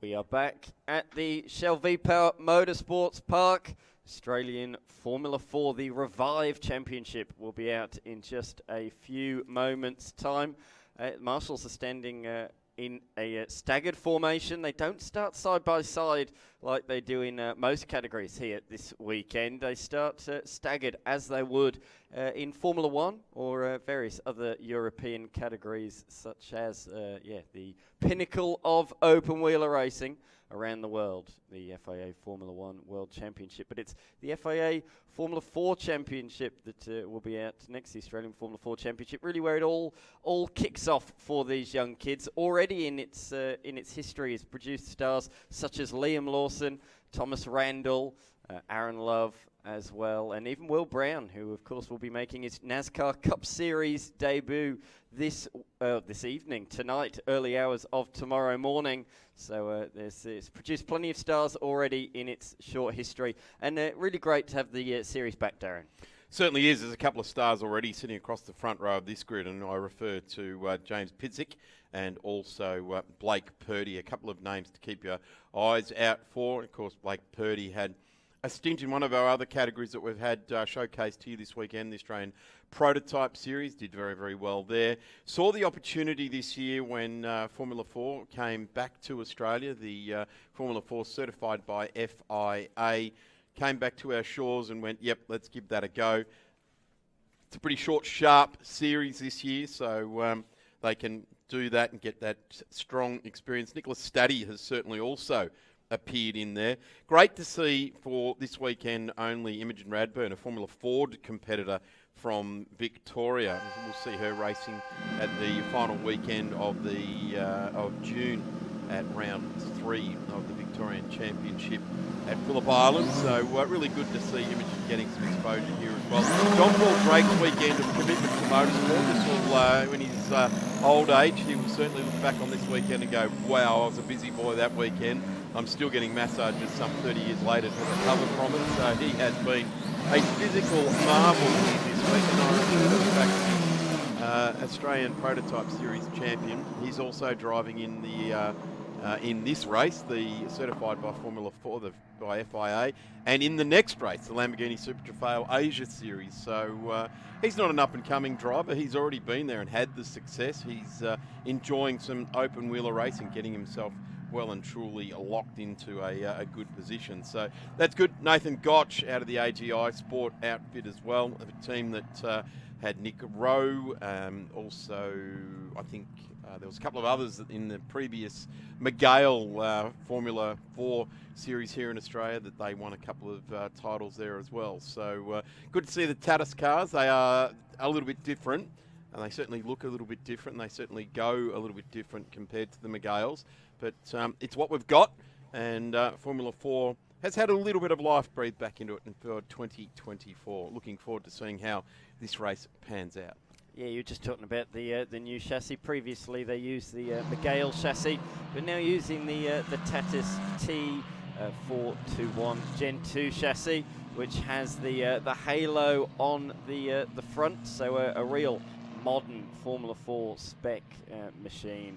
We are back at the Shell V-Power Motorsports Park. Australian Formula 4, the Revive Championship, will be out in just a few moments' time. Marshals are standing in a staggered formation. They don't start side by side like they do in most categories here this weekend. They start staggered as they would in Formula 1 or various other European categories, such as the pinnacle of open wheeler racing around the world, the FIA Formula 1 World Championship. But it's the FIA Formula 4 Championship that will be out next, the Australian Formula 4 Championship, really where it all kicks off for these young kids. Already in its history has produced stars such as Liam Lawson, Thomas Randall, Aaron Love as well, and even Will Brown, who of course will be making his NASCAR Cup Series debut this evening, tonight, early hours of tomorrow morning. So it's produced plenty of stars already in its short history, and really great to have the series back, Darren. Certainly is. There's a couple of stars already sitting across the front row of this grid, and I refer to James Pitzik and also Blake Purdy, a couple of names to keep your eyes out for. Of course, Blake Purdy had a stint in one of our other categories that we've had showcased here this weekend, the Australian Prototype Series. Did very, very well there. Saw the opportunity this year when Formula 4 came back to Australia. The Formula 4 certified by FIA came back to our shores and went, yep, let's give that a go. It's a pretty short, sharp series this year, so they can do that and get that strong experience. Nicholas Staddy has certainly also appeared in there. Great to see for this weekend only Imogen Radburn, a Formula Ford competitor from Victoria. We'll see her racing at the final weekend of June at round 3 of the Victorian Championship at Phillip Island. So really good to see Imogen getting some exposure here as well. John Paul Drake's weekend of commitment to motorsport. This will, in his old age, he will certainly look back on this weekend and go, wow, I was a busy boy that weekend. I'm still getting massages some 30 years later to recover from it. So he has been a physical marvel here this week. And I refer to the fact that Australian Prototype Series champion. He's also driving in the in this race, the certified by Formula 4 by FIA, and in the next race, the Lamborghini Super Trofeo Asia Series. So he's not an up-and-coming driver. He's already been there and had the success. He's enjoying some open wheeler racing, getting himself well and truly locked into a good position. So that's good. Nathan Gotch out of the AGI Sport outfit as well, a team that had Nick Rowe. Also, I think there was a couple of others in the previous McGale Formula 4 series here in Australia that they won a couple of titles there as well. So good to see the Tatus cars. They are a little bit different, and they certainly look a little bit different. They certainly go a little bit different compared to the McGales. But it's what we've got, and Formula 4 has had a little bit of life breathed back into it for 2024. Looking forward to seeing how this race pans out. Yeah, you were just talking about the new chassis. Previously, they used the McGale chassis, but now using the Tatus T421 Gen 2 chassis, which has the halo on the front, so a real modern Formula 4 spec machine.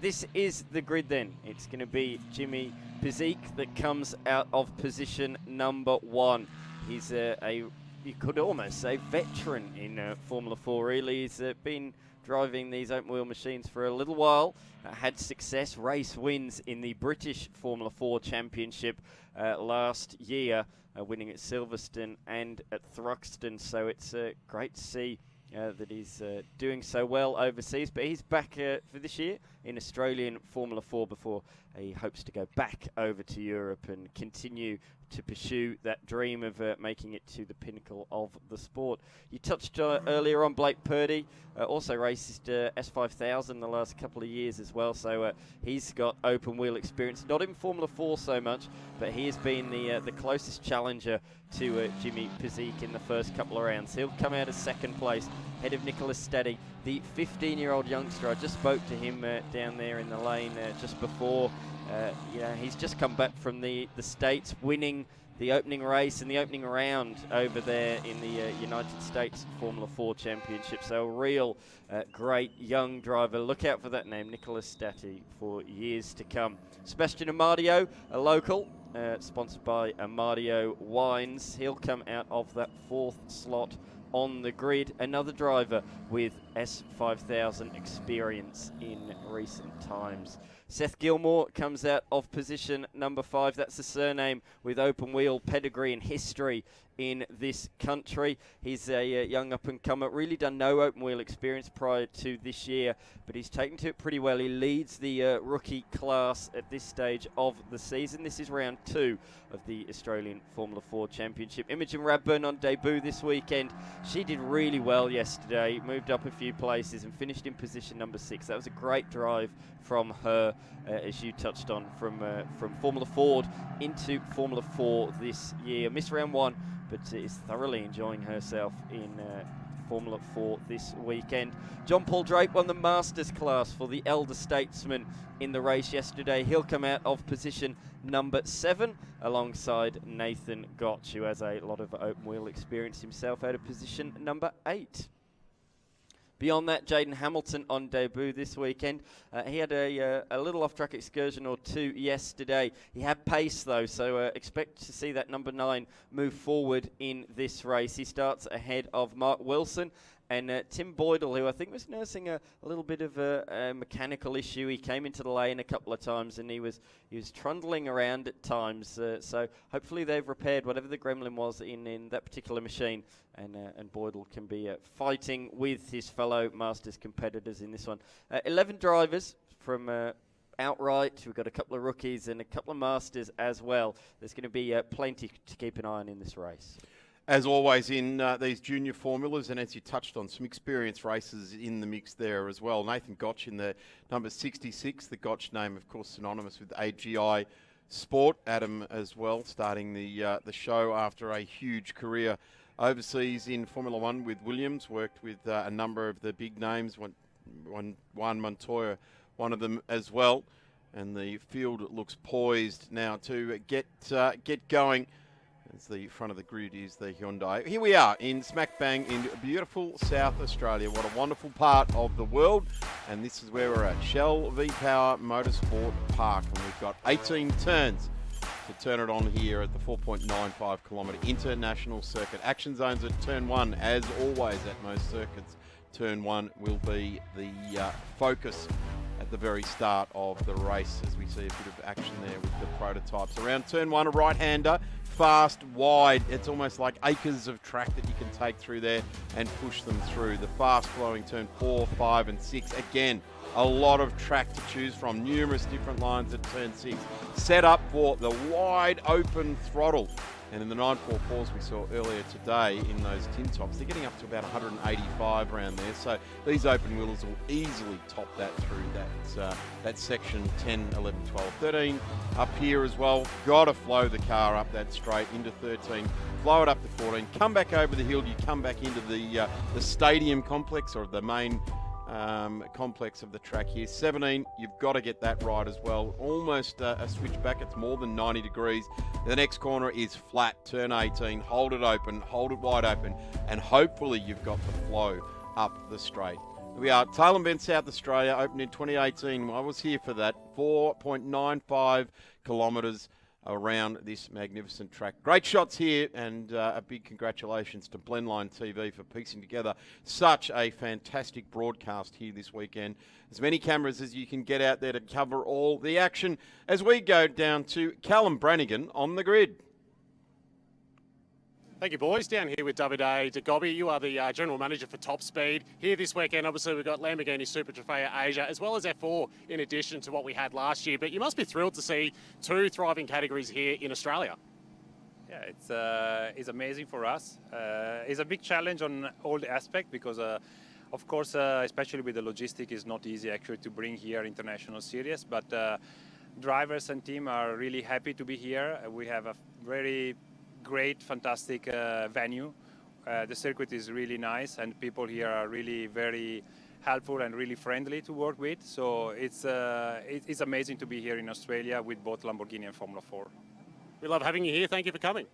This is the grid then. It's going to be Jimmy Pizik that comes out of position number 1. He's you could almost say veteran in Formula 4 really. He's been driving these open wheel machines for a little while, had success, race wins in the British Formula 4 Championship last year, winning at Silverstone and at Thruxton, so it's great to see that he's doing so well overseas. But he's back for this year in Australian Formula 4 before he hopes to go back over to Europe and continue to pursue that dream of making it to the pinnacle of the sport. You touched earlier on Blake Purdy, also raced S5000 the last couple of years as well, so he's got open wheel experience, not in Formula 4 so much, but he has been the closest challenger to Jimmy Pizik in the first couple of rounds. He'll come out as second place, ahead of Nicholas Staddy, the 15-year-old youngster. I just spoke to him down there in the lane just before. He's just come back from the States, winning the opening race and the opening round over there in the United States Formula 4 Championship. So a real great young driver. Look out for that name, Nicolas Stati, for years to come. Sebastian Amadio, a local, sponsored by Amadio Wines. He'll come out of that 4th slot on the grid. Another driver with S5000 experience in recent times. Seth Gilmore comes out of position number 5. That's the surname with open wheel pedigree and history in this country. He's a young up-and-comer, really done no open wheel experience prior to this year, but he's taken to it pretty well. He leads the rookie class at this stage of the season. This is round 2 of the Australian Formula 4 Championship. Imogen Radburn on debut this weekend. She did really well yesterday, moved up a few places and finished in position number 6. That was a great drive from her, as you touched on, from Formula Ford into Formula 4 this year. Missed round 1, but is thoroughly enjoying herself in Formula 4 this weekend. John Paul Drape won the Masters class for the elder statesman in the race yesterday. He'll come out of position number 7 alongside Nathan Gotch, who has a lot of open wheel experience himself, out of position number 8. Beyond that, Jaden Hamilton on debut this weekend. He had a little off-track excursion or 2 yesterday. He had pace, though, so expect to see that number 9 move forward in this race. He starts ahead of Mark Wilson and Tim Boydell, who I think was nursing a little bit of a mechanical issue. He came into the lane a couple of times and he was trundling around at times. So hopefully they've repaired whatever the gremlin was in that particular machine, and Boydell can be fighting with his fellow Masters competitors in this one. 11 drivers from outright. We've got a couple of rookies and a couple of Masters as well. There's going to be plenty to keep an eye on in this race. As always in these junior formulas, and as you touched on, some experienced races in the mix there as well. Nathan Gotch in the number 66, the Gotch name, of course, synonymous with AGI Sport. Adam as well, starting the show after a huge career overseas in Formula 1 with Williams, worked with a number of the big names, Juan Montoya, one of them as well. And the field looks poised now to get going. As the front of the grid is the Hyundai. Here we are in smack bang in beautiful South Australia. What a wonderful part of the world. And this is where we're at, Shell V-Power Motorsport Park. And we've got 18 turns to turn it on here at the 4.95 kilometre international circuit. Action zones at turn 1, as always at most circuits. Turn 1 will be the focus at the very start of the race, as we see a bit of action there with the prototypes. Around turn 1, a right-hander, fast, wide. It's almost like acres of track that you can take through there and push them through. The fast-flowing turn 4, 5 and 6. Again, a lot of track to choose from. Numerous different lines at turn 6. Set up for the wide open throttle. And in the 944s we saw earlier today in those tin tops, they're getting up to about 185 around there. So these open wheels will easily top that through that section 10, 11, 12, 13. Up here as well, got to flow the car up that straight into 13, flow it up to 14, come back over the hill, you come back into the stadium complex or the main complex of the track here. 17, you've got to get that right as well. Almost a switchback. It's more than 90 degrees. The next corner is flat. Turn 18. Hold it open. Hold it wide open. And hopefully you've got the flow up the straight. Here we are. Tailem Bend, South Australia, opened in 2018. I was here for that. 4.95 kilometres around this magnificent track. Great shots here, and a big congratulations to Blendline TV for piecing together such a fantastic broadcast here this weekend. As many cameras as you can get out there to cover all the action as we go down to Callum Brannigan on the grid. Thank you, boys. Down here with Davide De Gobbi. You are the General Manager for Top Speed. Here this weekend, obviously, we've got Lamborghini Super Trofeo Asia, as well as F4, in addition to what we had last year. But you must be thrilled to see 2 thriving categories here in Australia. Yeah, it's amazing for us. It's a big challenge on all the aspects because, of course, especially with the logistic, it's not easy actually to bring here international series. But drivers and team are really happy to be here. We have a very great, fantastic venue. The circuit is really nice and people here are really very helpful and really friendly to work with. So it's amazing to be here in Australia with both Lamborghini and Formula 4. We love having you here. Thank you for coming.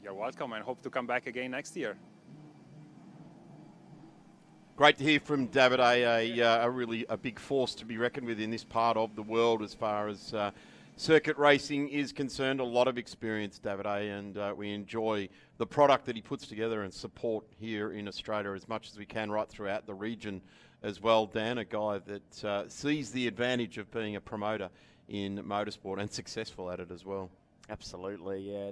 You're welcome, and hope to come back again next year. Great to hear from Davide, a really big force to be reckoned with in this part of the world as far as circuit racing is concerned. A lot of experience, Davide, and we enjoy the product that he puts together and support here in Australia as much as we can right throughout the region as well. Dan, a guy that sees the advantage of being a promoter in motorsport and successful at it as well. Absolutely, yeah.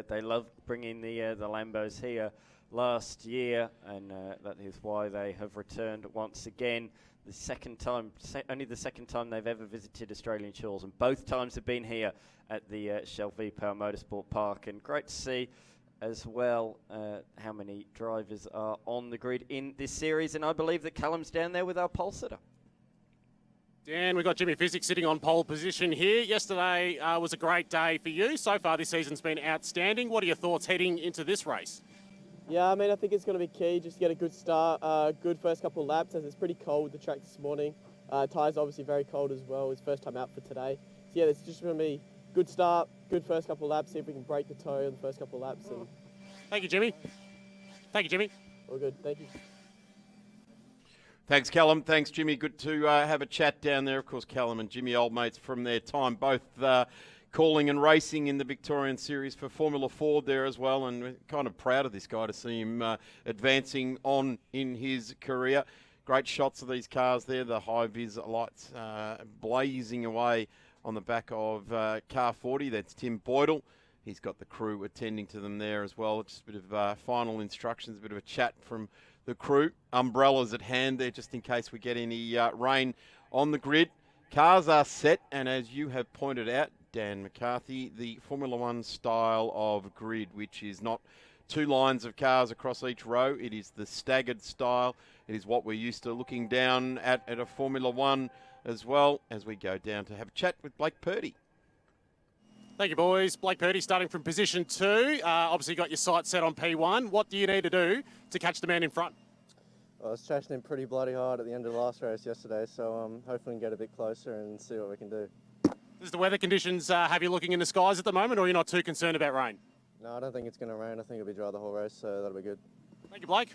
They love bringing the Lambos here last year, and that is why they have returned once again. The second time, only the second time they've ever visited Australian shores, and both times have been here at the Shell V-Power Motorsport Park. And great to see as well how many drivers are on the grid in this series, and I believe that Callum's down there with our pole sitter. Dan, we've got Jimmy Physics sitting on pole position here. Yesterday was a great day for you. So far this season's been outstanding. What are your thoughts heading into this race? Yeah, I mean, I think it's going to be key just to get a good start, good first couple of laps, as it's pretty cold with the track this morning. Tyres obviously very cold as well. It's first time out for today. So yeah, it's just going to be good start, good first couple of laps, see if we can break the toe in the first couple of laps. And Thank you, Jimmy. Thank you, Jimmy. all good, thank you. Thanks, Callum. Thanks, Jimmy. Good to have a chat down there. Of course, Callum and Jimmy, old mates from their time, both calling and racing in the Victorian Series for Formula Ford there as well, and we're kind of proud of this guy to see him advancing on in his career. Great shots of these cars there, the high-vis lights blazing away on the back of car 40. That's Tim Boydell. He's got the crew attending to them there as well. Just a bit of final instructions, a bit of a chat from the crew. Umbrellas at hand there just in case we get any rain on the grid. Cars are set, and as you have pointed out, Dan McCarthy, the Formula One style of grid, which is not two lines of cars across each row. It is the staggered style. It is what we're used to looking down at a Formula One as well, as we go down to have a chat with Blake Purdy. Thank you, boys. Blake Purdy starting from position 2. Obviously got your sights set on P1. What do you need to do to catch the man in front? I was chasing him pretty bloody hard at the end of the last race yesterday, so hopefully we can get a bit closer and see what we can do. Does the weather conditions have you looking in the skies at the moment, or are you not too concerned about rain? No, I don't think it's going to rain. I think it'll be dry the whole race, so that'll be good. Thank you, Blake.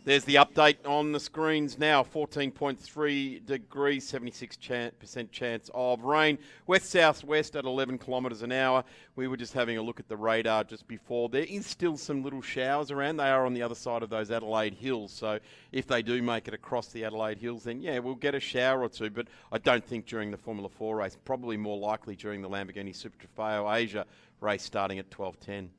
There's the update on the screens now. 14.3 degrees, 76% chance of rain. West-southwest at 11 kilometres an hour. We were just having a look at the radar just before. There is still some little showers around. They are on the other side of those Adelaide Hills. So if they do make it across the Adelaide Hills, then yeah, we'll get a shower or two. But I don't think during the Formula 4 race. Probably more likely during the Lamborghini Super Trofeo Asia race starting at 12:10.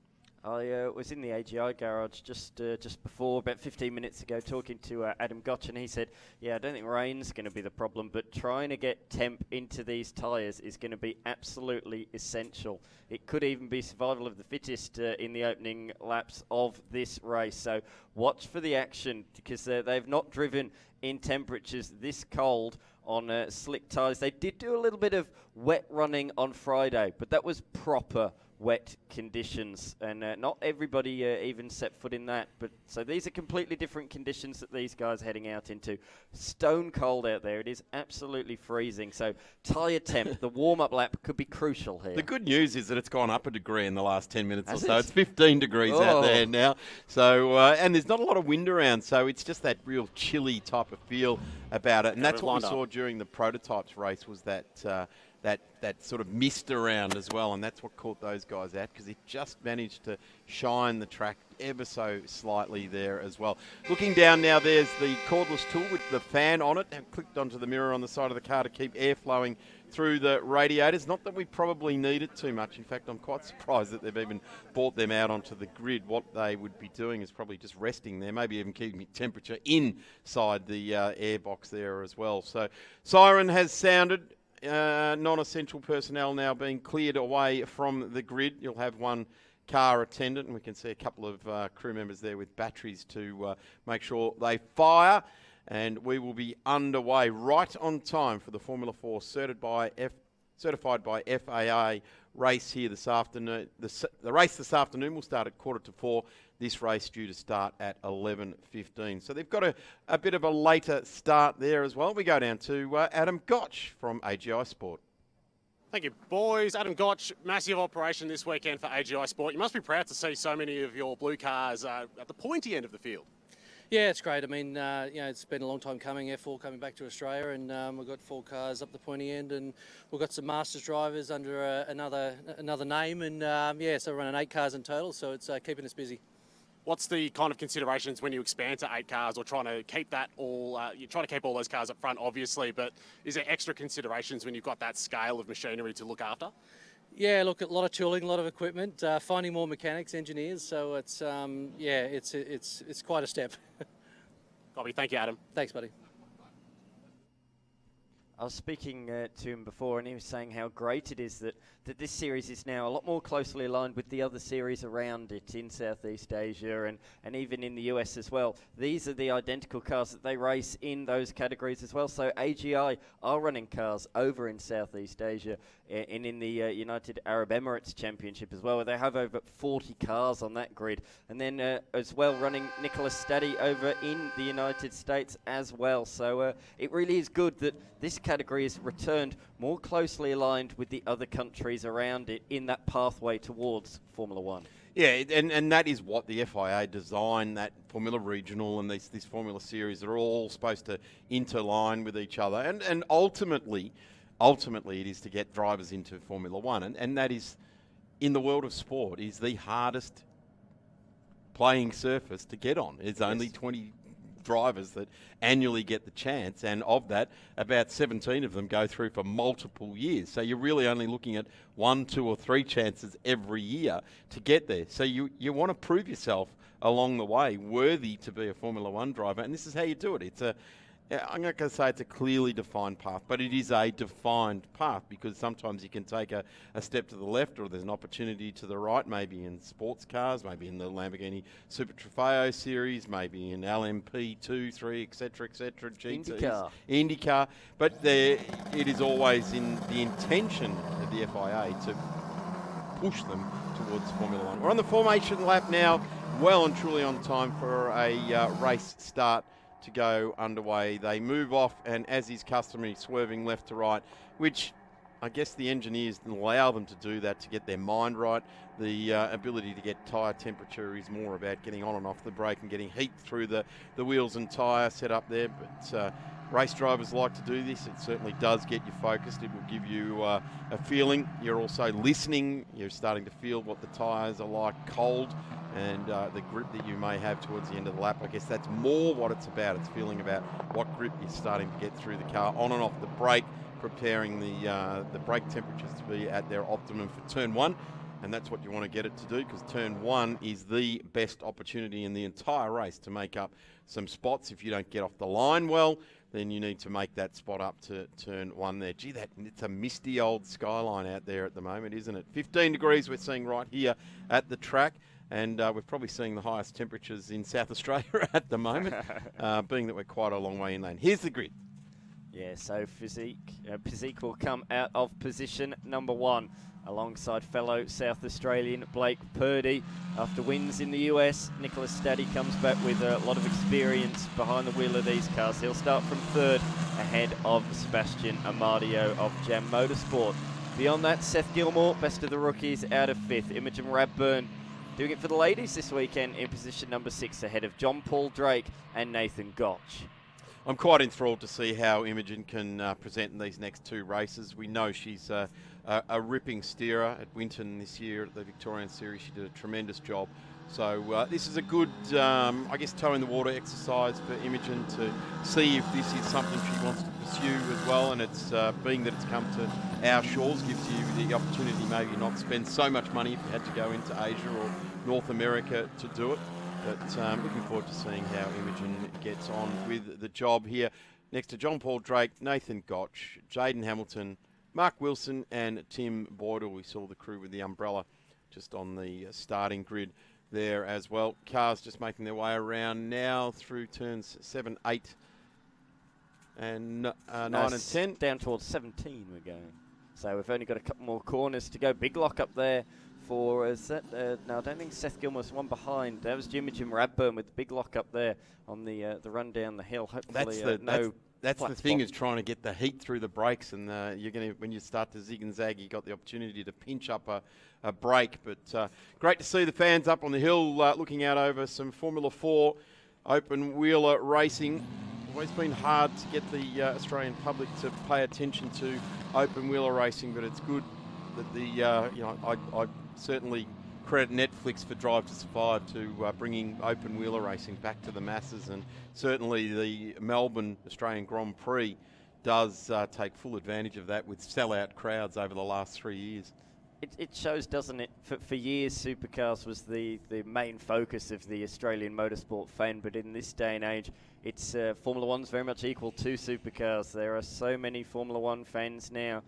I was in the AGI garage just before, about 15 minutes ago, talking to Adam Gotch, and he said, yeah, I don't think rain's going to be the problem, but trying to get temp into these tyres is going to be absolutely essential. It could even be survival of the fittest in the opening laps of this race. So watch for the action, because they've not driven in temperatures this cold on slick tyres. They did do a little bit of wet running on Friday, but that was proper wet conditions, and not everybody even set foot in that. But so these are completely different conditions that these guys are heading out into. Stone cold out there. It is absolutely freezing. So tyre temp, the warm-up lap could be crucial here. The good news is that it's gone up a degree in the last 10 minutes Has or so. it? It's 15 degrees out there now. So and there's not a lot of wind around, so it's just that real chilly type of feel about it. And that's what we saw during the prototypes race, was that that sort of mist around as well, and that's what caught those guys out, because it just managed to shine the track ever so slightly there as well. Looking down now, there's the cordless tool with the fan on it, and clicked onto the mirror on the side of the car to keep air flowing through the radiators. Not that we probably need it too much. In fact, I'm quite surprised that they've even brought them out onto the grid. What they would be doing is probably just resting there, maybe even keeping temperature inside the air box there as well. So siren has sounded. Non-essential personnel now being cleared away from the grid. You'll have one car attendant, and we can see a couple of crew members there with batteries to make sure they fire. And we will be underway right on time for the Formula 4 certified by FAA race here this afternoon. The race this afternoon will start at 3:45. This race due to start at 11:15. So they've got a bit of a later start there as well. We go down to Adam Gotch from AGI Sport. Thank you, boys. Adam Gotch, massive operation this weekend for AGI Sport. You must be proud to see so many of your blue cars at the pointy end of the field. Yeah, it's great. I mean, it's been a long time coming, F4 coming back to Australia, and we've got 4 cars up the pointy end, and we've got some Masters drivers under another name, and so we're running 8 cars in total, so it's keeping us busy. What's the kind of considerations when you expand to 8 cars, or trying to keep that all? You're trying to keep all those cars up front, obviously, but is there extra considerations when you've got that scale of machinery to look after? Yeah, look, a lot of tooling, a lot of equipment, finding more mechanics, engineers. So it's it's quite a step. Copy. Thank you, Adam. Thanks, buddy. I was speaking to him before, and he was saying how great it is that this series is now a lot more closely aligned with the other series around it in Southeast Asia and even in the US as well. These are the identical cars that they race in those categories as well. So AGI are running cars over in Southeast Asia and in the United Arab Emirates Championship as well, where they have over 40 cars on that grid. And then as well running Nicholas Staddy over in the United States as well. So it really is good that this category is returned more closely aligned with the other countries around it in that pathway towards Formula One. Yeah, and that is what the FIA designed, that Formula Regional and this Formula Series are all supposed to interline with each other. And ultimately it is to get drivers into Formula One. And that is, in the world of sport, is the hardest playing surface to get on. It's only 20 drivers that annually get the chance, and of that, about 17 of them go through for multiple years. So you're really only looking at 1, 2 or 3 chances every year to get there. So you want to prove yourself along the way worthy to be a Formula One driver, and this is how you do it. I'm not going to say it's a clearly defined path, but it is a defined path, because sometimes you can take a step to the left, or there's an opportunity to the right, maybe in sports cars, maybe in the Lamborghini Super Trofeo series, maybe in LMP 2, 3, etc., GTs, IndyCar. But it is always in the intention of the FIA to push them towards Formula One. We're on the formation lap now, well and truly on time for a race start to go underway. They move off, and as is customary, swerving left to right, which I guess the engineers allow them to do that to get their mind right. The ability to get tyre temperature is more about getting on and off the brake and getting heat through the wheels and tyre set up there. But race drivers like to do this. It certainly does get you focused. It will give you a feeling. You're also listening. You're starting to feel what the tyres are like cold, and the grip that you may have towards the end of the lap. I guess that's more what it's about. It's feeling about what grip you're starting to get through the car, on and off the brake, preparing the brake temperatures to be at their optimum for turn 1. And that's what you want to get it to do, because turn 1 is the best opportunity in the entire race to make up some spots. If you don't get off the line well, then you need to make that spot up to turn 1 there. Gee, it's a misty old skyline out there at the moment, isn't it? 15 degrees we're seeing right here at the track. And we're probably seeing the highest temperatures in South Australia at the moment, being that we're quite a long way inland. Here's the grid. Yeah, so Physique will come out of position number 1 alongside fellow South Australian Blake Purdy. After wins in the US, Nicholas Staddy comes back with a lot of experience behind the wheel of these cars. He'll start from 3rd ahead of Sebastian Amadio of Jam Motorsport. Beyond that, Seth Gilmore, best of the rookies, out of 5th. Imogen Radburn doing it for the ladies this weekend in position number 6 ahead of John Paul Drake and Nathan Gotch. I'm quite enthralled to see how Imogen can present in these next 2 races. We know she's a ripping steerer at Winton this year at the Victorian Series. She did a tremendous job. So this is a good, I guess, toe in the water exercise for Imogen to see if this is something she wants to pursue as well. And it's being that it's come to our shores, gives you the opportunity maybe not spend so much money if you had to go into Asia or North America to do it. But looking forward to seeing how Imogen gets on with the job here. Next to John Paul Drake, Nathan Gotch, Jaden Hamilton, Mark Wilson and Tim Boydell. We saw the crew with the umbrella just on the starting grid there as well. Cars just making their way around now through turns 7, 8 and 9 and 10. Down towards 17 we're going. So we've only got a couple more corners to go. Big lock up there for no, I don't think Seth Gilmore's one behind. That was Imogen Radburn with the big lock up there on the run down the hill. Hopefully That's flat the thing, spot. is trying to get the heat through the brakes, and you're going to, when you start to zig and zag, you got the opportunity to pinch up a brake. But great to see the fans up on the hill looking out over some Formula 4 open wheeler racing. Always been hard to get the Australian public to pay attention to open wheeler racing, but it's good that the I certainly credit Netflix for Drive to Survive to bringing open wheeler racing back to the masses, and certainly the Melbourne Australian Grand Prix does take full advantage of that with sellout crowds over the last 3 years. It shows, doesn't it? For years, supercars was the main focus of the Australian motorsport fan, but in this day and age, it's Formula One's very much equal to supercars. There are so many Formula One fans now,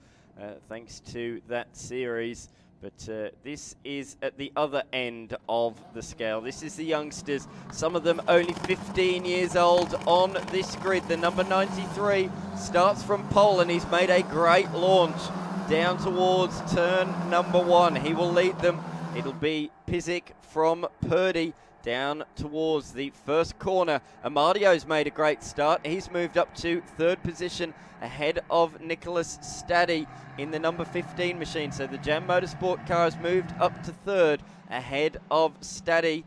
thanks to that series. But this is at the other end of the scale. This is the youngsters, some of them only 15 years old on this grid. The number 93 starts from pole, and he's made a great launch down towards turn number 1. He will lead them. It'll be Pizik from Purdy down towards the first corner. Amadio's made a great start. He's moved up to 3rd position ahead of Nicholas Staddy in the number 15 machine. So the Jam Motorsport car has moved up to 3rd ahead of Staddy.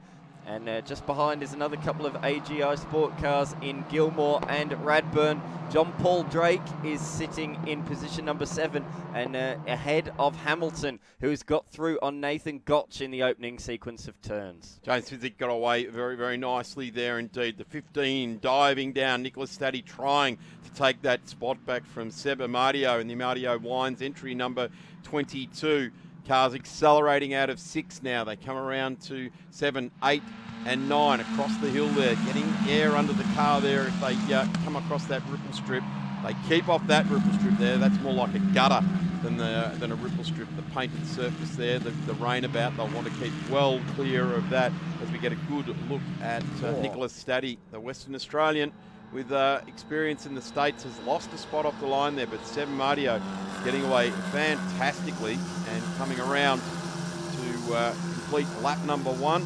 And just behind is another couple of AGI Sport cars in Gilmore and Radburn. John Paul Drake is sitting in position number 7 and ahead of Hamilton, who's got through on Nathan Gotch in the opening sequence of turns. James Pizik got away very, very nicely there indeed. The 15 diving down. Nicholas Staddy trying to take that spot back from Seb Amadio in the Amadio Wines entry number 22. Cars accelerating out of 6 now. They come around to 7, 8 and 9 across the hill there, getting air under the car there if they come across that ripple strip. They keep off that ripple strip there. That's more like a gutter than a ripple strip. The painted surface there, the rain about, they'll want to keep well clear of that as we get a good look at Nicholas Staddy, the Western Australian with experience in the States, has lost a spot off the line there, but Seb Mardio getting away fantastically and coming around to complete lap number 1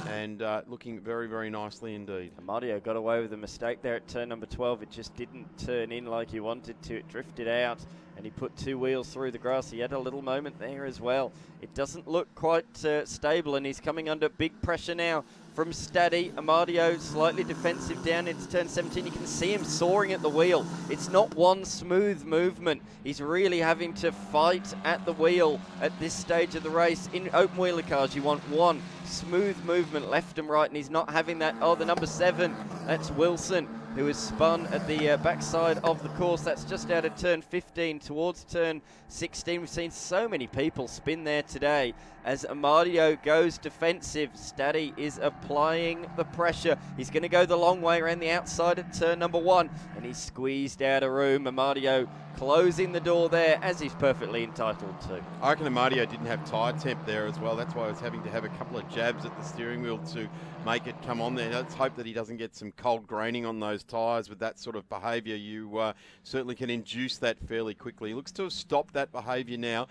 and looking very, very nicely indeed. Amadio got away with a mistake there at turn number 12. It just didn't turn in like he wanted to. It drifted out and he put 2 wheels through the grass. He had a little moment there as well. It doesn't look quite stable, and he's coming under big pressure now from Staddy. Amadio slightly defensive down into turn 17. You can see him soaring at the wheel. It's not one smooth movement. He's really having to fight at the wheel at this stage of the race. In open wheeler cars, you want one smooth movement left and right, and he's not having that. Oh, the number 7, that's Wilson, who has spun at the backside of the course. That's just out of turn 15 towards turn 16. We've seen so many people spin there today as Amadio goes defensive. Staddy is applying the pressure. He's going to go the long way around the outside at turn number 1, and he's squeezed out of room. Amadio closing the door there, as he's perfectly entitled to. I reckon Amadio didn't have tyre temp there as well. That's why I was having to have a couple of jabs at the steering wheel to make it come on there. Let's hope that he doesn't get some cold graining on those tyres with that sort of behaviour. You certainly can induce that fairly quickly. He looks to have stopped that behaviour now.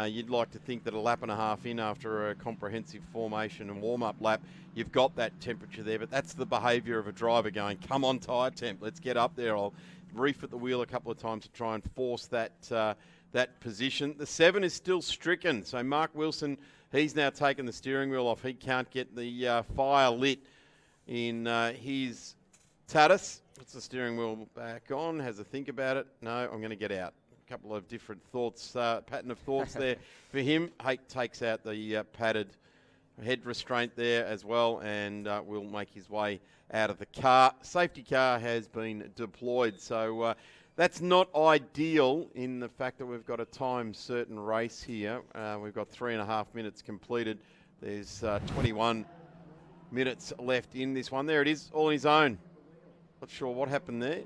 You'd like to think that a lap and a half in after a comprehensive formation and warm-up lap, you've got that temperature there, but that's the behaviour of a driver going, come on tyre temp, let's get up there. I'll reef at the wheel a couple of times to try and force that that position. The 7 is still stricken, so Mark Wilson, he's now taken the steering wheel off. He can't get the fire lit in his Tatis. Puts the steering wheel back on, has a think about it. No, I'm going to get out. A couple of different thoughts, pattern of thoughts there for him. Hake takes out the padded head restraint there as well, and will make his way out of the car. Safety car has been deployed, so that's not ideal in the fact that we've got a time certain race here. We've got 3.5 minutes completed. There's 21 minutes left in this one. There it is, all on his own. Not sure what happened there.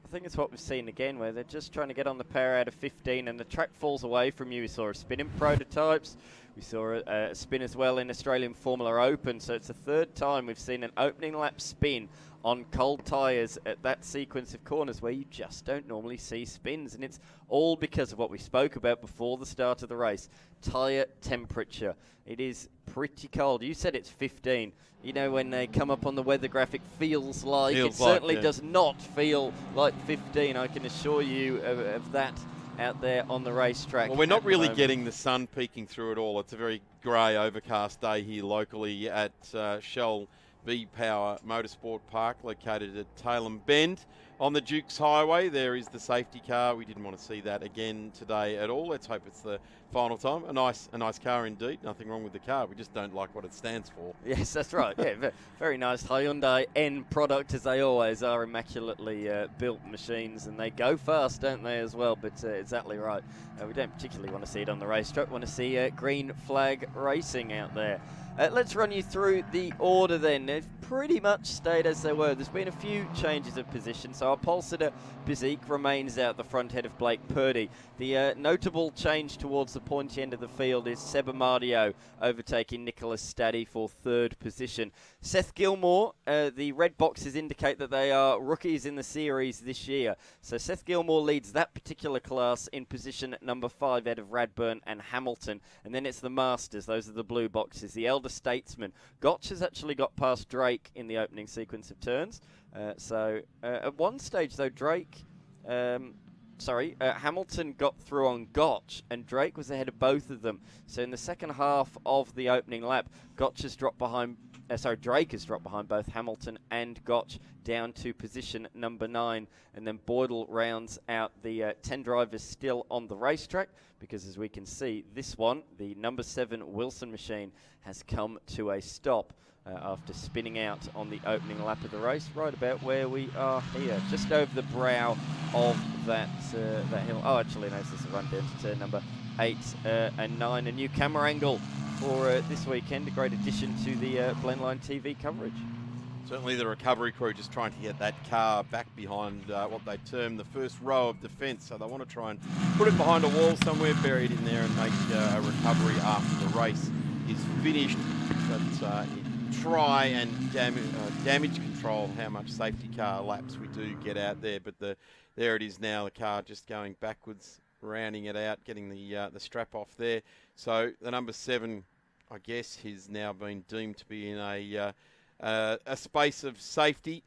I think it's what we've seen again, where they're just trying to get on the power out of 15 and the track falls away from you. We saw a spin in prototypes. We saw a spin as well in Australian Formula Open, so it's the third time we've seen an opening lap spin on cold tyres at that sequence of corners where you just don't normally see spins, and it's all because of what we spoke about before the start of the race, tyre temperature. It is pretty cold. You said it's 15. You know, when they come up on the weather graphic, feels like. It certainly does not feel like 15, I can assure you of that out there on the racetrack. Well, we're not really getting the sun peeking through at all. It's a very grey, overcast day here locally at Shell V-Power Motorsport Park, located at Tailem Bend. On the Dukes Highway, there is the safety car. We didn't want to see that again today at all. Let's hope it's the final time. A nice car indeed. Nothing wrong with the car. We just don't like what it stands for. Yes, that's right. Yeah, very nice Hyundai N product, as they always are. Immaculately built machines, and they go fast, don't they, as well? But exactly right. We don't particularly want to see it on the racetrack. We want to see green flag racing out there. Let's run you through the order then. They've pretty much stayed as they were. There's been a few changes of position. So our pole sitter, Bizik, remains out the front head of Blake Purdy. The notable change towards the pointy end of the field is Seb Amadio overtaking Nicholas Staddy for third position. Seth Gilmore, the red boxes indicate that they are rookies in the series this year. So Seth Gilmore leads that particular class in position number 5 out of Radburn and Hamilton. And then it's the Masters. Those are the blue boxes. The Elder Statesman. Gotch has actually got past Drake in the opening sequence of turns. At one stage, though, Hamilton got through on Gotch, and Drake was ahead of both of them. So in the second half of the opening lap, Drake has dropped behind both Hamilton and Gotch down to position number 9. And then Boydell rounds out the 10 drivers still on the racetrack, because as we can see, this one, the number 7 Wilson machine, has come to a stop after spinning out on the opening lap of the race, right about where we are here, just over the brow of that hill. Oh, actually, no, this is a run down to turn number 8 and 9. A new camera angle for this weekend, a great addition to the Blendline TV coverage. Certainly the recovery crew just trying to get that car back behind what they term the first row of defence. So they want to try and put it behind a wall somewhere, buried in there, and make a recovery after the race is finished. But try and damage control how much safety car laps we do get out there. But there it is now, the car just going backwards, rounding it out, getting the strap off there. So the number 7, I guess, has now been deemed to be in a space of safety,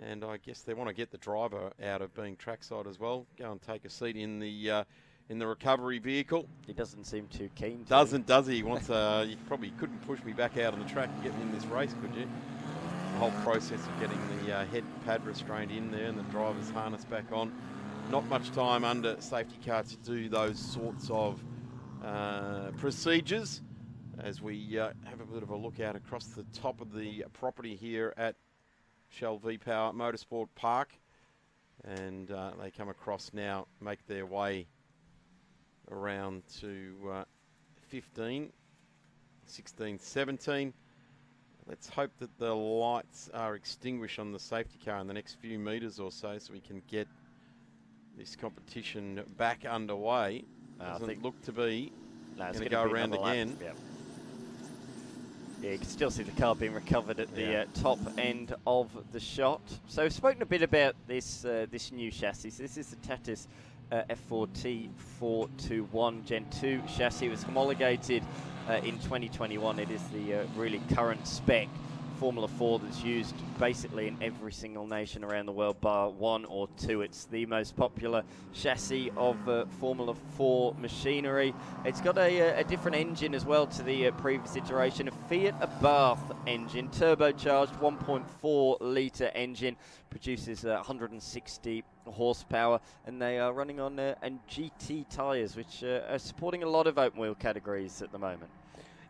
and I guess they want to get the driver out of being trackside as well. Go and take a seat in the recovery vehicle. He doesn't seem too keen to. Does he? He wants you probably couldn't push me back out on the track and get me in this race, could you? The whole process of getting the head pad restraint in there and the driver's harness back on. Not much time under safety car to do those sorts of procedures. As we have a bit of a look out across the top of the property here at Shell V-Power Motorsport Park. And they come across now, make their way around to 15, 16, 17. Let's hope that the lights are extinguished on the safety car in the next few metres or so we can get this competition back underway. Doesn't look to be going to go around again. Yeah, you can still see the car being recovered at the top end of the shot. So we've spoken a bit about this new chassis. So this is the Tatis F4T 421 Gen 2 chassis. It was homologated in 2021. It is the really current spec Formula 4 that's used basically in every single nation around the world, bar 1 or 2. It's the most popular chassis of Formula 4 machinery. It's got a different engine as well to the previous iteration, a Fiat Abarth engine, turbocharged 1.4 litre engine, produces 160 horsepower, and they are running on GT tyres, which are supporting a lot of open wheel categories at the moment.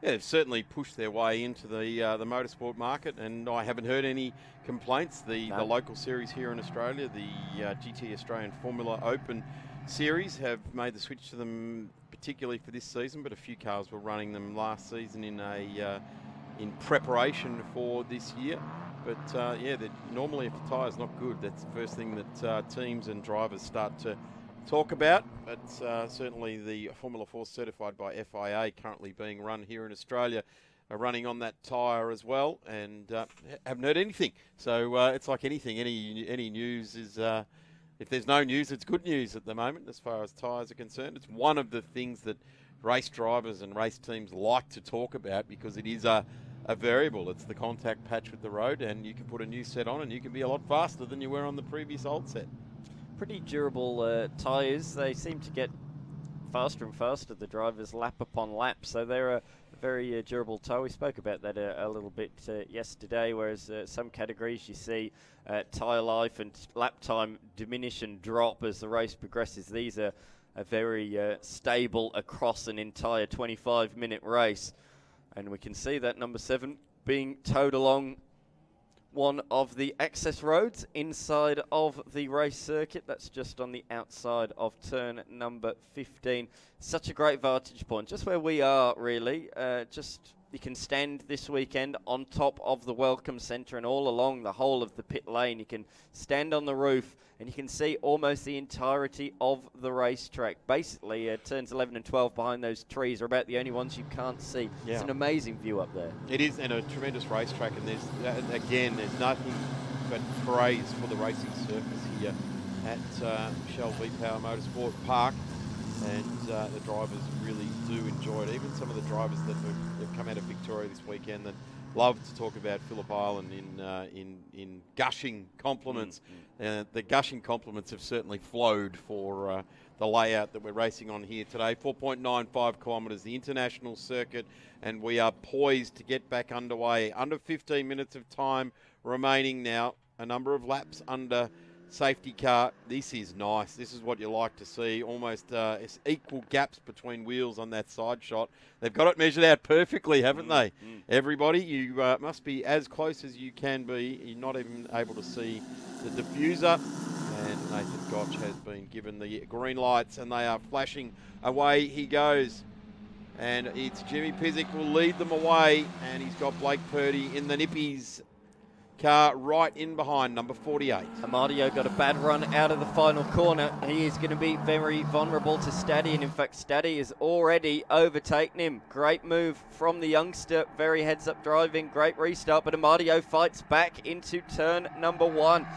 Yeah, they've certainly pushed their way into the motorsport market, and I haven't heard any complaints. The local series here in Australia, the GT Australian Formula Open Series, have made the switch to them particularly for this season, but a few cars were running them last season in preparation for this year. But normally if the tyre's not good, that's the first thing that teams and drivers start to talk about, but certainly the Formula 4 certified by FIA currently being run here in Australia are running on that tyre as well, and haven't heard anything. So it's like anything, any news is, if there's no news, it's good news at the moment as far as tyres are concerned. It's one of the things that race drivers and race teams like to talk about because it is a variable. It's the contact patch with the road, and you can put a new set on and you can be a lot faster than you were on the previous old set. Pretty durable tyres. They seem to get faster and faster, the drivers, lap upon lap, so they're a very durable tyre. We spoke about that a little bit yesterday, whereas some categories you see tyre life and lap time diminish and drop as the race progresses. These are very stable across an entire 25-minute race, and we can see that number 7 being towed along one of the access roads inside of the race circuit. That's just on the outside of turn number 15. Such a great vantage point, just where we are really. You can stand this weekend on top of the welcome centre and all along the whole of the pit lane. You can stand on the roof and you can see almost the entirety of the racetrack. Basically, turns 11 and 12 behind those trees are about the only ones you can't see. Yeah. It's an amazing view up there. It is, and a tremendous racetrack, and there's nothing but praise for the racing surface here at Shell V-Power Motorsport Park. And the drivers really do enjoy it. Even some of the drivers that have come out of Victoria this weekend that love to talk about Phillip Island in gushing compliments. The gushing compliments have certainly flowed for the layout that we're racing on here today. 4.95 kilometres, the international circuit, and we are poised to get back underway. Under 15 minutes of time remaining now. A number of laps under safety car. This is nice. This is what you like to see. Almost equal gaps between wheels on that side shot. They've got it measured out perfectly, haven't they? Everybody, you must be as close as you can be. You're not even able to see the diffuser. And Nathan Gotch has been given the green lights, and they are flashing. Away he goes. And it's Jimmy Pizik will lead them away, and he's got Blake Purdy in the nippies car right in behind number 48. Amadio got a bad run out of the final corner. He is going to be very vulnerable to Staddy, and in fact Staddy has already overtaken him. Great move from the youngster, very heads up driving, great restart, but Amadio fights back into turn number 1.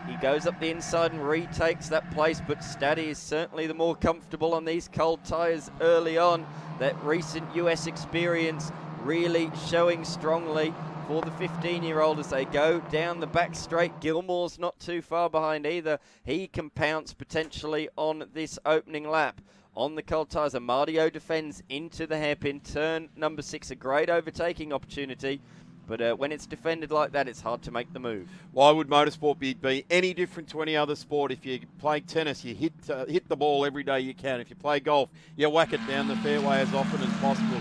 He goes up the inside and retakes that place, but Staddy is certainly the more comfortable on these cold tyres early on. That recent US experience really showing strongly for the 15-year-old as they go down the back straight. Gilmore's not too far behind either. He can pounce potentially on this opening lap. On the cold tyres, Amadio defends into the hairpin. Turn number 6, a great overtaking opportunity. But when it's defended like that, it's hard to make the move. Why would motorsport be any different to any other sport? If you play tennis, you hit the ball every day you can. If you play golf, you whack it down the fairway as often as possible.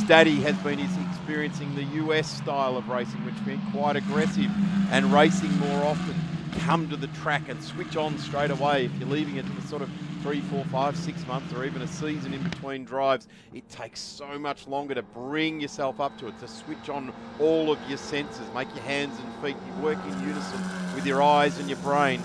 Staddy has been experiencing the US style of racing, which has been quite aggressive, and racing more often. Come to the track and switch on straight away. If you're leaving it for sort of 3, 4, 5, 6 months or even a season in between drives, it takes so much longer to bring yourself up to it, to switch on all of your senses, make your hands and feet work in unison with your eyes and your brain.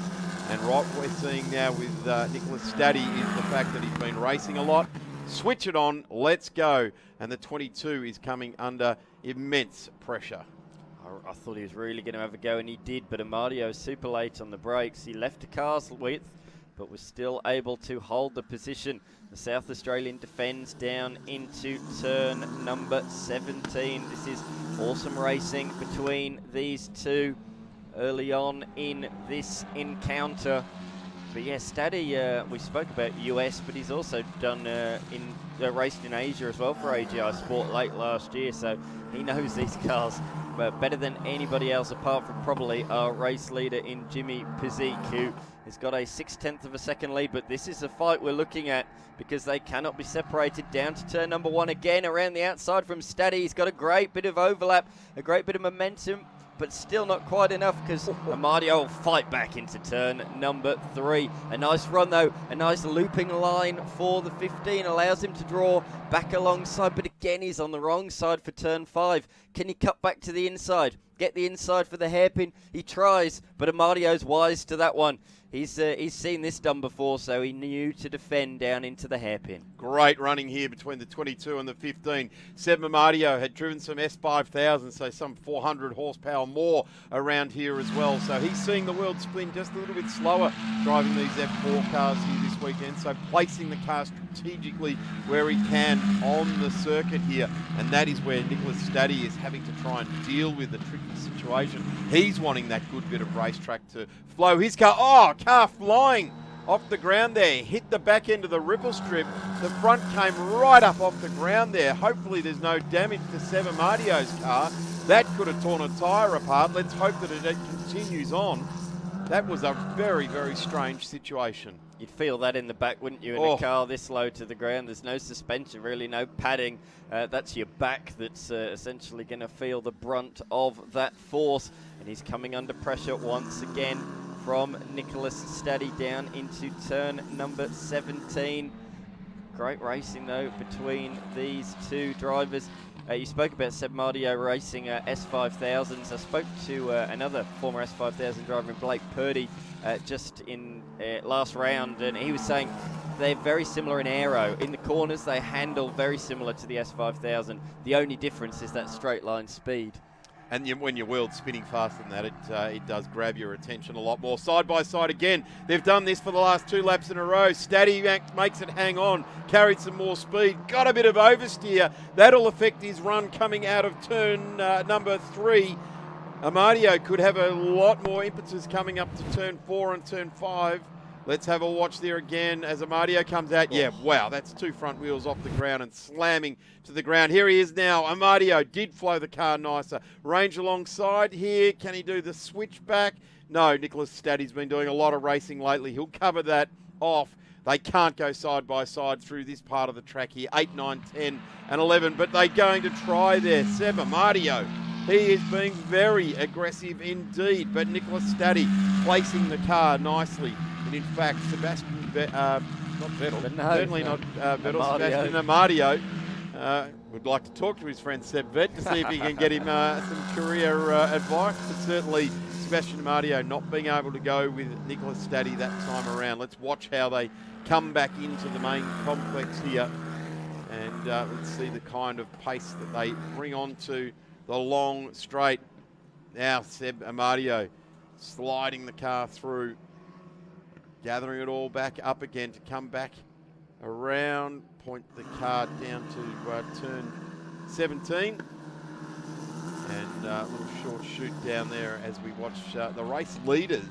And right what we're seeing now with Nicholas Staddy is the fact that he's been racing a lot. Switch it on, let's go. And the 22 is coming under immense pressure. I thought he was really going to have a go, and he did, but Amadio super late on the brakes. He left a car's width, but was still able to hold the position. The South Australian defends down into turn number 17. This is awesome racing between these two early on in this encounter. But yeah, Staddy, we spoke about US, but he's also done raced in Asia as well for AGI Sport late last year, so he knows these cars better than anybody else, apart from probably our race leader in Jimmy Pizik, who has got a 0.6 of a second lead. But this is a fight we're looking at because they cannot be separated. Down to turn number 1 again, around the outside from Staddy. He's got a great bit of overlap, a great bit of momentum, but still not quite enough because Amadio will fight back into turn number 3. A nice run though, a nice looping line for the 15, allows him to draw back alongside, but again he's on the wrong side for turn 5. Can he cut back to the inside? get the inside for the hairpin. He tries, but Amadio's wise to that one. He's seen this done before, so he knew to defend down into the hairpin. Great running here between the 22 and the 15. Seb Amadio had driven some S5000, so some 400 horsepower more around here as well. So he's seeing the world spin just a little bit slower driving these F4 cars here this weekend. So placing the car strategically where he can on the circuit here. And that is where Nicholas Staddy is having to try and deal with the tricky situation. He's wanting that good bit of racetrack to flow his car. Oh, car flying off the ground there, hit the back end of the ripple strip. The front came right up off the ground there. Hopefully there's no damage to Seb Amadio's car. That could have torn a tyre apart. Let's hope that it continues on. That was a very, very strange situation. You'd feel that in the back, wouldn't you, in a car this low to the ground? There's no suspension, really, no padding. That's your back that's essentially going to feel the brunt of that force. And he's coming under pressure once again from Nicholas Staddy down into turn number 17. Great racing, though, between these two drivers. You spoke about Seb Amadio racing S5000s. I spoke to another former S5000 driver, Blake Purdy, just in last round, and he was saying they're very similar in aero. In the corners, they handle very similar to the S5000. The only difference is that straight line speed. And when your world's spinning faster than that, it does grab your attention a lot more. Side by side again. They've done this for the last 2 laps in a row. Staddy makes it hang on, carried some more speed, got a bit of oversteer. That'll affect his run coming out of turn number 3. Amadio could have a lot more impetus coming up to turn 4 and turn 5. Let's have a watch there again as Amadio comes out. Yeah, wow, that's 2 front wheels off the ground and slamming to the ground. Here he is now. Amadio did flow the car nicer. Range alongside here. Can he do the switchback? No, Nicholas Staddy's been doing a lot of racing lately. He'll cover that off. They can't go side by side through this part of the track here. 8, 9, 10 and 11, but they're going to try there. Seb Amadio, he is being very aggressive indeed, but Nicholas Staddy placing the car nicely. And in fact, Sebastian, not Vettel, no, certainly not Vettel, Sebastian Amadio would like to talk to his friend Seb Vet to see if he can get him some career advice. But certainly Sebastian Amadio not being able to go with Nicholas Staddy that time around. Let's watch how they come back into the main complex here. And let's see the kind of pace that they bring onto the long straight. Now Seb Amadio sliding the car through, gathering it all back up again to come back around, point the car down to turn 17. And a little short shoot down there as we watch the race leaders.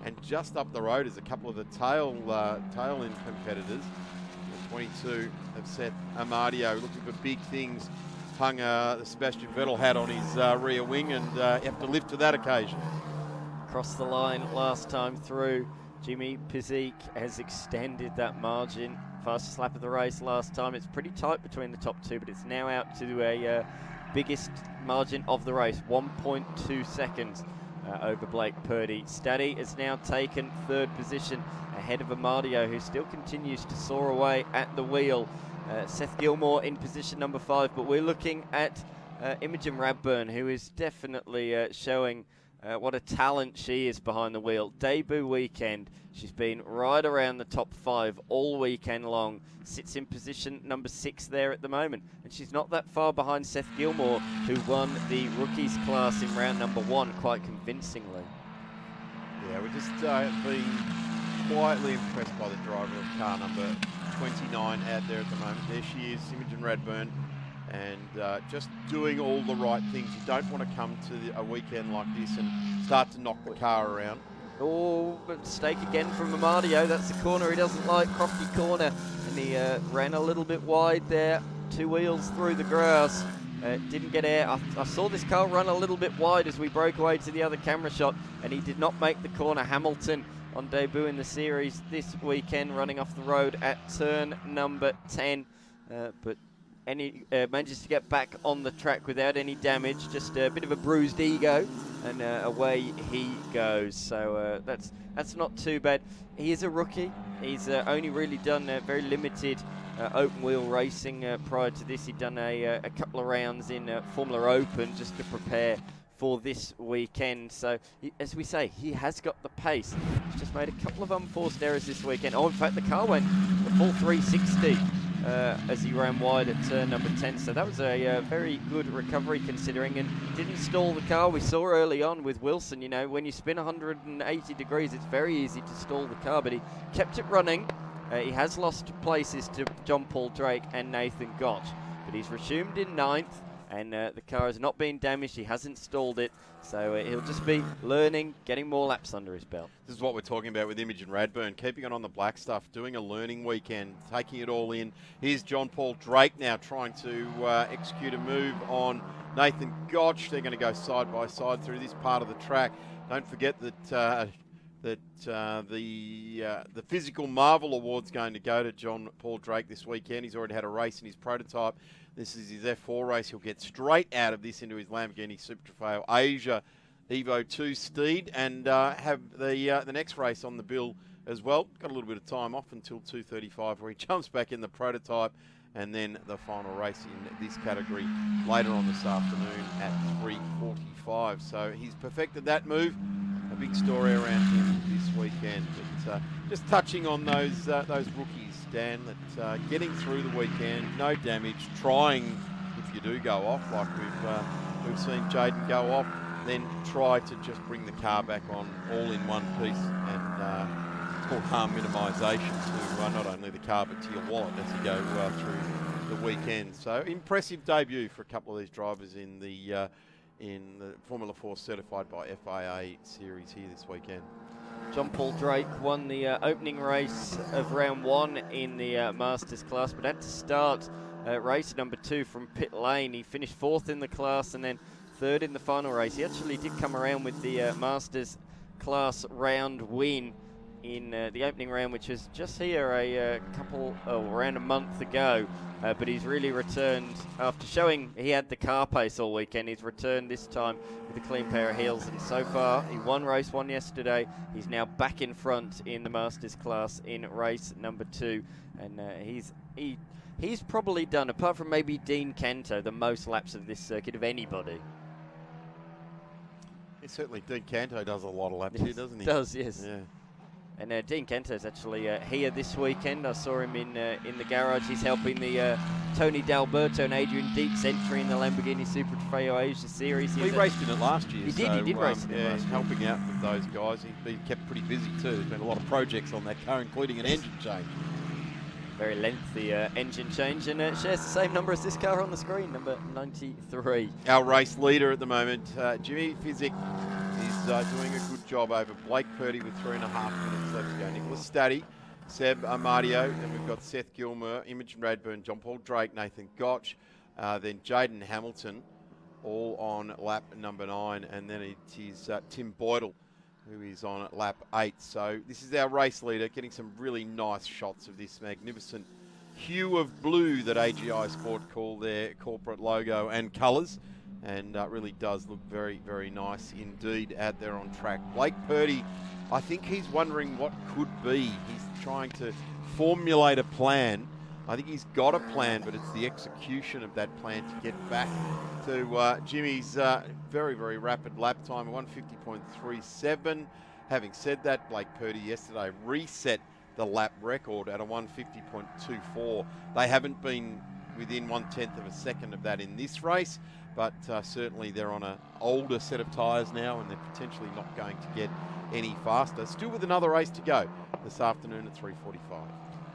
And just up the road is a couple of the tail-end competitors. The 22 have set Amadio looking for big things. Hung the Sebastian Vettel hat on his rear wing and have to live to that occasion. Across the line last time through, Jimmy Pizik has extended that margin. Fastest lap of the race last time. It's pretty tight between the top 2, but it's now out to a biggest margin of the race, 1.2 seconds over Blake Purdy. Staddy has now taken 3rd position ahead of Amadio, who still continues to soar away at the wheel. Seth Gilmore in position number 5, but we're looking at Imogen Radburn, who is definitely showing what a talent she is behind the wheel. Debut weekend, she's been right around the top 5 all weekend long. Sits in position number 6 there at the moment. And she's not that far behind Seth Gilmore, who won the rookies class in round number 1 quite convincingly. Yeah, we're just being quietly impressed by the driver of car number 29 out there at the moment. There she is, Imogen Radburn. And just doing all the right things. You don't want to come to a weekend like this and start to knock the car around. Oh, but mistake again from Amadio. That's the corner he doesn't like, Crofty corner. And he ran a little bit wide there. 2 wheels through the grass. Didn't get air. I saw this car run a little bit wide as we broke away to the other camera shot, and he did not make the corner. Hamilton on debut in the series this weekend, running off the road at turn number 10. But manages to get back on the track without any damage, just a bit of a bruised ego, and away he goes. So that's not too bad. He is a rookie. He's only really done very limited open wheel racing prior to this. He'd done a couple of rounds in Formula Open just to prepare for this weekend. So, as we say, he has got the pace. He's just made a couple of unforced errors this weekend. Oh, in fact, the car went a full 360 as he ran wide at turn number 10. So that was a very good recovery considering, and didn't stall the car. We saw early on with Wilson, you know, when you spin 180 degrees, it's very easy to stall the car, but he kept it running. He has lost places to John Paul Drake and Nathan Gotch, but he's resumed in 9th. And the car has not been damaged. He hasn't stalled it. So he'll just be learning, getting more laps under his belt. This is what we're talking about with Imogen Radburn, keeping it on the black stuff, doing a learning weekend, taking it all in. Here's John Paul Drake now trying to execute a move on Nathan Gotch. They're going to go side by side through this part of the track. Don't forget that the Physical Marvel Award's going to go to John Paul Drake this weekend. He's already had a race in his prototype. This is his F4 race. He'll get straight out of this into his Lamborghini Super Trofeo Asia Evo 2 Steed and have the next race on the bill as well. Got a little bit of time off until 2:35 where he jumps back in the prototype, and then the final race in this category later on this afternoon at 3:45. So he's perfected that move. A big story around him this weekend. But just touching on those rookies, Dan, that getting through the weekend, no damage, trying, if you do go off, like we've seen Jaden go off, then try to just bring the car back on all in one piece, and it's called harm minimisation to not only the car but to your wallet as you go through the weekend. So impressive debut for a couple of these drivers in the Formula 4 certified by FIA series here this weekend. John Paul Drake won the opening race of round 1 in the Masters class, but had to start race number 2 from pit lane. He finished 4th in the class and then 3rd in the final race. He actually did come around with the Masters class round win in the opening round, which was just here around a month ago. But he's really returned after showing he had the car pace all weekend. He's returned this time with a clean pair of heels, and so far he won race 1 yesterday. He's now back in front in the Masters class in race number 2, and he's probably done, apart from maybe Dean Canto, the most laps of this circuit of anybody. Yeah, certainly Dean Canto does a lot of laps here, doesn't he? Does, yes. Yeah. And Dean Canto's actually here this weekend. I saw him in the garage. He's helping the Tony D'Alberto and Adrian Dietz entry in the Lamborghini Super Trofeo Asia Series. He raced in it last year. He did race in it last year. Helping out with those guys. He's been kept pretty busy too. There's been a lot of projects on that car, including an engine change. Very lengthy engine change, and it shares the same number as this car on the screen, number 93. Our race leader at the moment, Jimmy Physic, is doing a good job over Blake Purdy with 3.5 minutes left to go. Nicholas Staddy, Seb Amadio, then we've got Seth Gilmer, Imogen Radburn, John Paul Drake, Nathan Gotch, then Jaden Hamilton, all on lap number 9, and then it is Tim Boydell, who is on lap 8. So this is our race leader, getting some really nice shots of this magnificent hue of blue that AGI Sport call their corporate logo and colours, and really does look very, very nice indeed out there on track. Blake Purdy, I think he's wondering what could be. He's trying to formulate a plan. I think he's got a plan, but it's the execution of that plan to get back to Jimmy's very, very rapid lap time, 150.37. Having said that, Blake Purdy yesterday reset the lap record at a 150.24. They haven't been within 1/10 of a second of that in this race, but certainly they're on an older set of tyres now, and they're potentially not going to get any faster. Still with another race to go this afternoon at 3:45.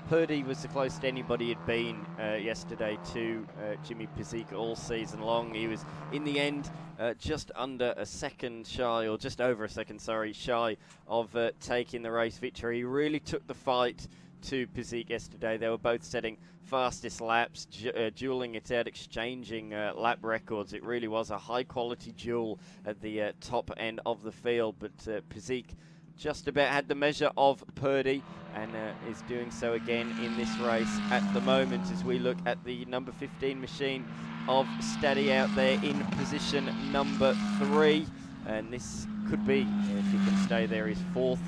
Purdy was the closest anybody had been yesterday to Jimmy Physique all season long. He was, in the end, just under a second shy, or just over a second, sorry, shy of taking the race victory. He really took the fight to Physique yesterday. They were both setting fastest laps, dueling it out, exchanging lap records. It really was a high-quality duel at the top end of the field, but Physique just about had the measure of Purdy, and is doing so again in this race at the moment as we look at the number 15 machine of Staddy out there in position number 3, and this could be, if he can stay there, his 4th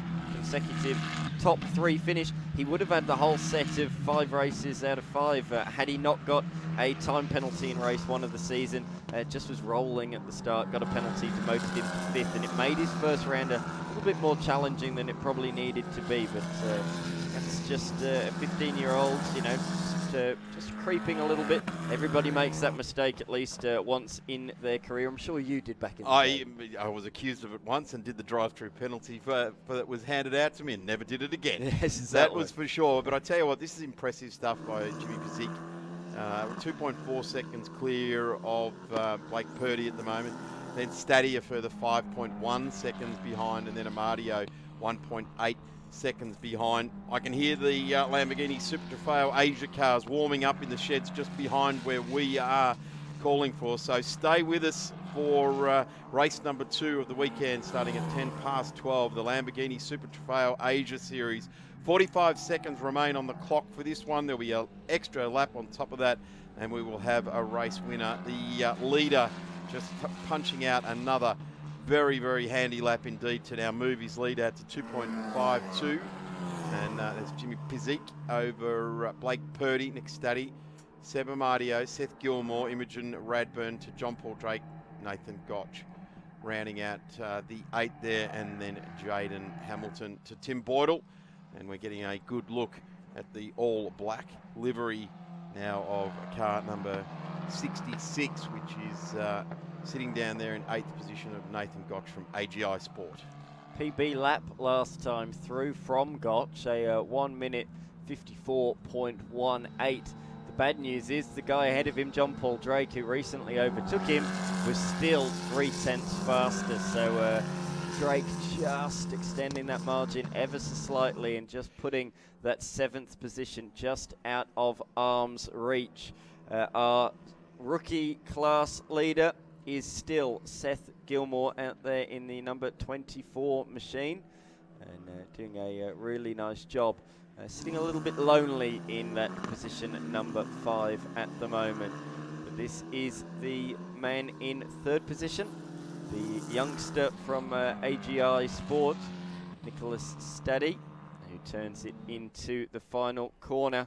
consecutive top 3 finish. He would have had the whole set of 5 races out of 5 had he not got a time penalty in race 1 of the season. Just was rolling at the start, got a penalty, demoted him to 5th, and it made his first round a little bit more challenging than it probably needed to be. But that's just a 15-year-old, you know, just creeping a little bit. Everybody makes that mistake at least once in their career. I'm sure you did back in the day. I was accused of it once and did the drive-through penalty for that was handed out to me and never did it again. Yes, exactly. That was for sure. But I tell you what, this is impressive stuff by Jimmy Pizzic. 2.4 seconds clear of Blake Purdy at the moment. Then Staddy a further 5.1 seconds behind, and then Amadio 1.8 seconds behind. I can hear the Lamborghini Super Trofeo Asia cars warming up in the sheds just behind where we are calling for. So stay with us for race number 2 of the weekend, starting at 12:10, the Lamborghini Super Trofeo Asia Series. 45 seconds remain on the clock for this one. There'll be an extra lap on top of that, and we will have a race winner. The leader just punching out another very, very handy lap indeed to now move his lead out to 2.52. And there's Jimmy Pizzic over Blake Purdy, Nick Staddy, Seb Amadio, Seth Gilmore, Imogen Radburn to John Paul Drake, Nathan Gotch. Rounding out the 8 there, and then Jaden Hamilton to Tim Boydell. And we're getting a good look at the all-black livery now of car number 66, which is sitting down there in 8th position of Nathan Gotch from AGI Sport. PB lap last time through from Gotch, a 1 minute 54.18. The bad news is the guy ahead of him, John Paul Drake, who recently overtook him, was still 0.3 faster. So Drake just extending that margin ever so slightly and just putting that 7th position just out of arm's reach. Our rookie class leader is still Seth Gilmore out there in the number 24 machine, and doing a really nice job. Sitting a little bit lonely in that position at number 5 at the moment. But this is the man in 3rd position, the youngster from AGI Sport, Nicholas Staddy, who turns it into the final corner.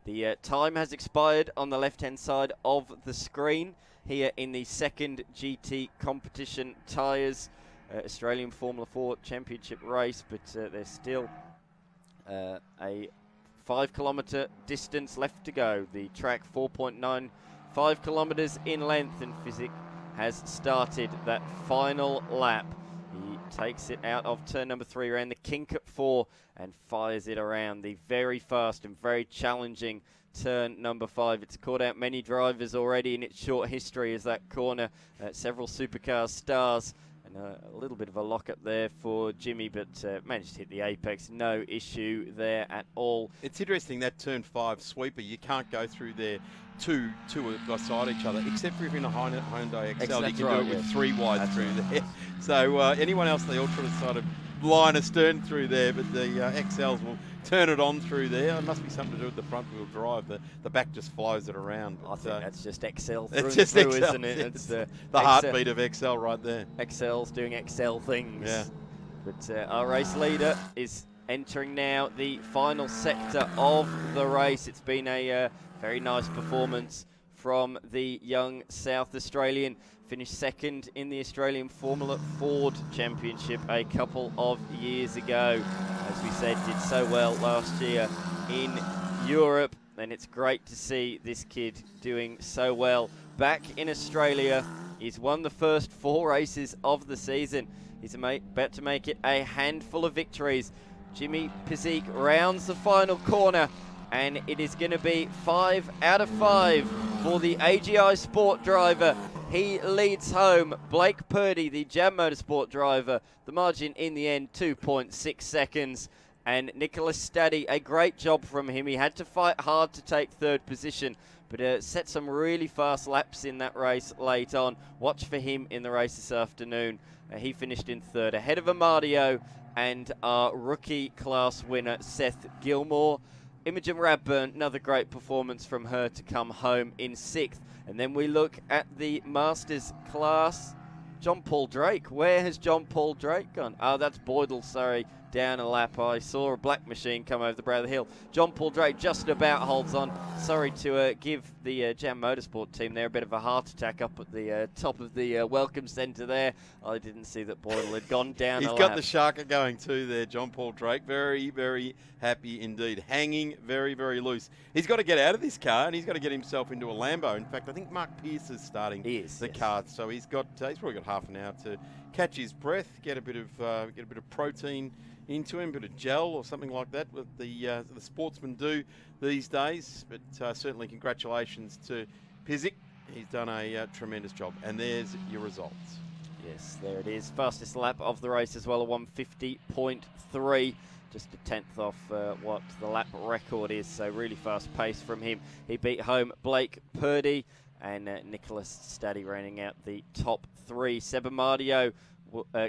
The time has expired on the left-hand side of the screen here in the 2nd GT competition tyres, Australian Formula 4 Championship race, but there's still a 5 kilometre distance left to go. The track 4.95 kilometres in length, and Pizzic has started that final lap. He takes it out of turn number 3 around the kink at 4 and fires it around the very fast and very challenging turn number 5. It's caught out many drivers already in its short history as that corner. Several supercar stars, and a little bit of a lock-up there for Jimmy, but managed to hit the apex. No issue there at all. It's interesting, that turn 5 sweeper, you can't go through there two beside each other, except for if you're in a Hyundai XL, you can do it with 3 wide through there. So anyone else, they all try to sort of line a stern through there, but the XLs will turn it on through there. It must be something to do with the front wheel drive. The back just flows it around. I think that's just XL through it's just through, XL, isn't it? It's the heartbeat of XL right there. XL's doing XL things. Yeah. But our race leader is entering now the final sector of the race. It's been a very nice performance from the young South Australian. Finished 2nd in the Australian Formula Ford Championship a couple of years ago. As we said, did so well last year in Europe, and it's great to see this kid doing so well back in Australia. He's won the first 4 races of the season. He's about to make it a handful of victories. Jimmy Pizzic rounds the final corner, and it is going to be 5 out of 5 for the AGI Sport driver. He leads home Blake Purdy, the Jam Motorsport driver. The margin in the end, 2.6 seconds. And Nicholas Staddy, a great job from him. He had to fight hard to take 3rd position, but set some really fast laps in that race late on. Watch for him in the race this afternoon. He finished in 3rd, ahead of Amadio and our rookie class winner, Seth Gilmore. Imogen Radburn, another great performance from her to come home in 6th. And then we look at the Masters class. John Paul Drake. Where has John Paul Drake gone? Oh, that's Boydell, sorry. down a lap. I saw a black machine come over the brow of the hill. John Paul Drake just about holds on. Sorry to give the Jam Motorsport team there a bit of a heart attack up at the top of the welcome centre there. I didn't see that Boyle had gone down He's a got lap. the sharker going too there, John Paul Drake. Very, very happy indeed. Hanging very, very loose. He's got to get out of this car and he's got to get himself into a Lambo. In fact, I think Mark Pierce is starting the car, so he's probably got half an hour to catch his breath, get a bit of protein into him, a bit of gel or something like that, what the sportsmen do these days. But certainly congratulations to Pizik. He's done a tremendous job. And there's your results. Yes, there it is. Fastest lap of the race as well, a 150.3. Just a tenth off what the lap record is, so really fast pace from him. He beat home Blake Purdy and Nicholas Staddy rounding out the top three. Seb Amadio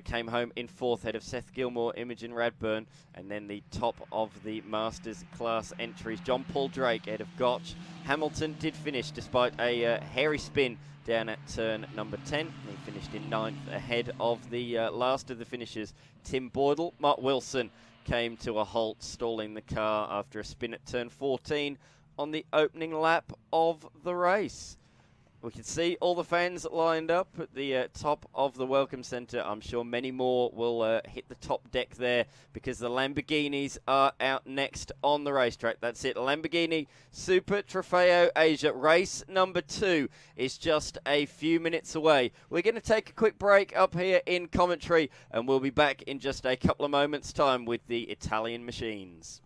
came home in fourth, ahead of Seth Gilmore, Imogen Radburn, and then the top of the Masters class entries, John Paul Drake ahead of Gotch. Hamilton did finish despite a hairy spin down at turn number 10. He finished in ninth ahead of the last of the finishers, Tim Boydell. Mark Wilson came to a halt, stalling the car after a spin at turn 14 on the opening lap of the race. We can see all the fans lined up at the top of the Welcome Centre. I'm sure many more will hit the top deck there because the Lamborghinis are out next on the racetrack. That's it. Lamborghini Super Trofeo Asia. Race number 2 is just a few minutes away. We're going to take a quick break up here in commentary and we'll be back in just a couple of moments' time with the Italian machines.